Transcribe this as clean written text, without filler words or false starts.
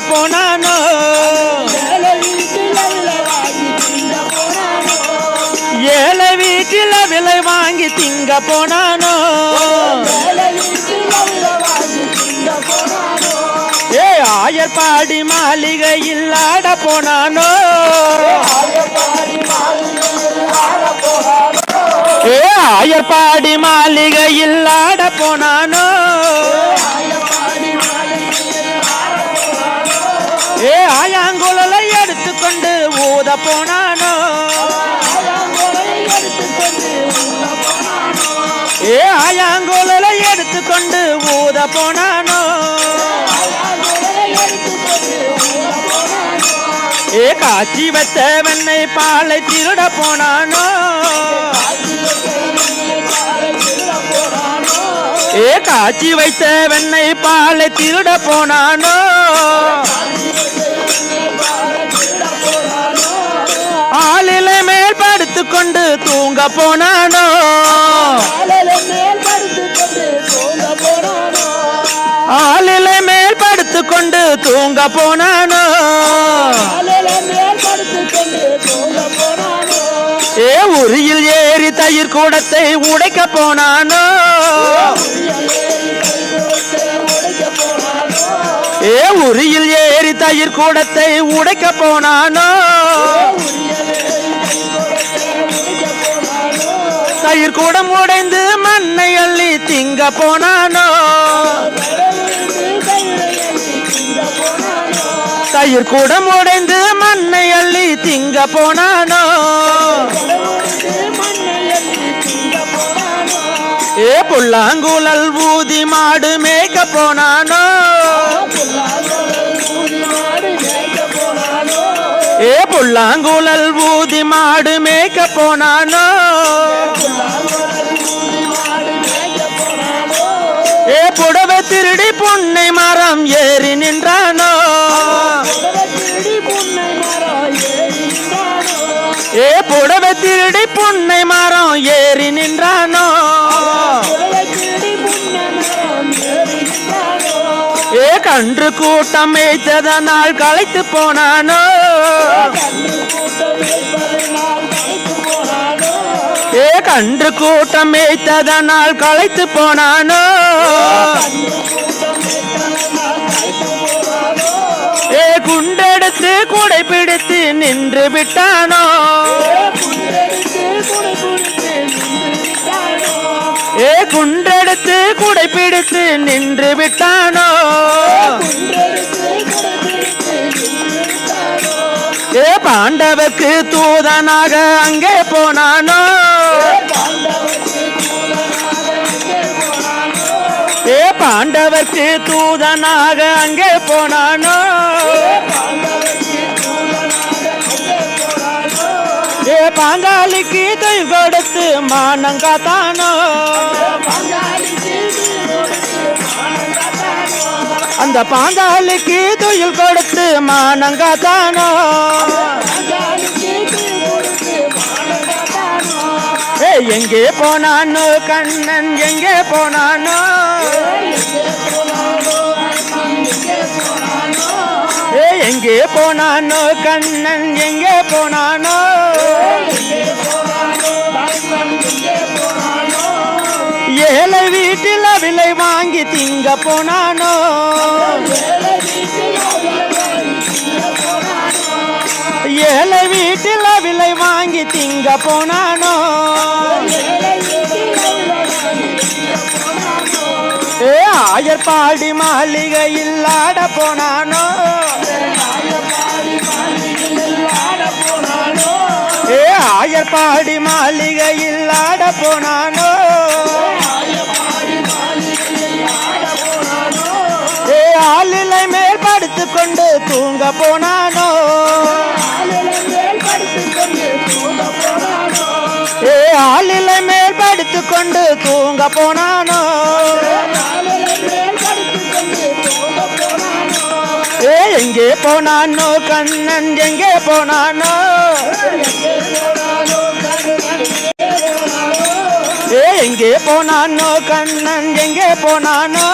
போனானோ ஏழை வீட்டில விலை வாங்கி திங்க போனானோ ஏ ஆயர்பாடி மாளிகையில் ஆட போனானோ ஏ ஆயர்பாடி மாளிகையில் ஆட போனானோ ஏ ஆயாங்குழலை எடுத்துக்கொண்டு ஊத போனானோ ஏ ஆயாங்குழலை எடுத்துக்கொண்டு ஊத போனானோ ஏ காட்சி வச்ச வெண்ணெய் பாலை திருட போனானோ ஏ காட்சி வைத்த வெண்ணெய் பாலை திருட போனானோ ஆளிலை மேல் படுத்துக்கொண்டு தூங்க போனானோ ஆளிலை மேல் படுத்துக்கொண்டு தூங்க போனானோ ஏ உரியில் ஏறி தயிர் கூடத்தை உடைக்க போனானோ ஏ உரியில் ஏறி தயிர் கூடத்தை உடைக்க போனானோ தயிர் கூடம் உடைந்து மண்ணை அள்ளி திங்க போனானோ தயிர் கூடம் உடைந்து மண்ணை அள்ளி திங்க போனானோ ஏ புல்லாங்குழல் ஊதி மாடு மேய்க்க போனானோ ஏ புல்லாங்குழல் ஊதி மாடு மேய்க்க போனானோ ஏ புடவை திருடி புன்னை மரம் ஏறி நின்றானோ ஏ புடவை திருடி புன்னை மரம் ஏறி நின்றானோ ஏ கன்று கூட்டம் மேய்த்ததனால் களைத்து போனானோ ஏ கன்று கூட்டம் மேய்த்ததனால் களைத்து போனானோ ஏ குண்டெடுத்து குடை பிடித்து நின்று விட்டானோ ஏ குண்டெடுத்து குடை பிடித்து நின்று விட்டானோ ஏ பாண்டவர்க்கு தூதனாக அங்கே போனானோ ஏ பாண்டவர்க்கு தூதனாக அங்கே போனானோ ஏ பாங்காளிக்கு தொழில் கொடுத்து மானம் காத்தானோ அந்த பாங்காளிக்கு தொழில் கொடுத்து மானம் காத்தானோ ஏ எங்கே போனானோ கண்ணன் எங்கே போனானோ ஏ எங்கே போனானோ கண்ணன் எங்கே போனானோ ஏழை வீட்டில் விலை வாங்கி திங்க போனானோ ஏழை வீட்டில் விலை வாங்கி திங்க போனானோ ஏ ஆயர்பாடி மாளிகையில் ஆட போனானோ ஏ ஆயர்பாடி மாளிகையில் ஆட போனானோ ஏ ஆளிலை மேல் படுத்துக்கொண்டு தூங்க போனானோ ஏ ஆளிலை மேல் படுத்துக்கொண்டு தூங்க போனானோ ஏ எங்கே போனானோ கண்ணன் எங்கே போனானோ ஏ எங்கே போனானோ கண்ணன் எங்கே போனானோ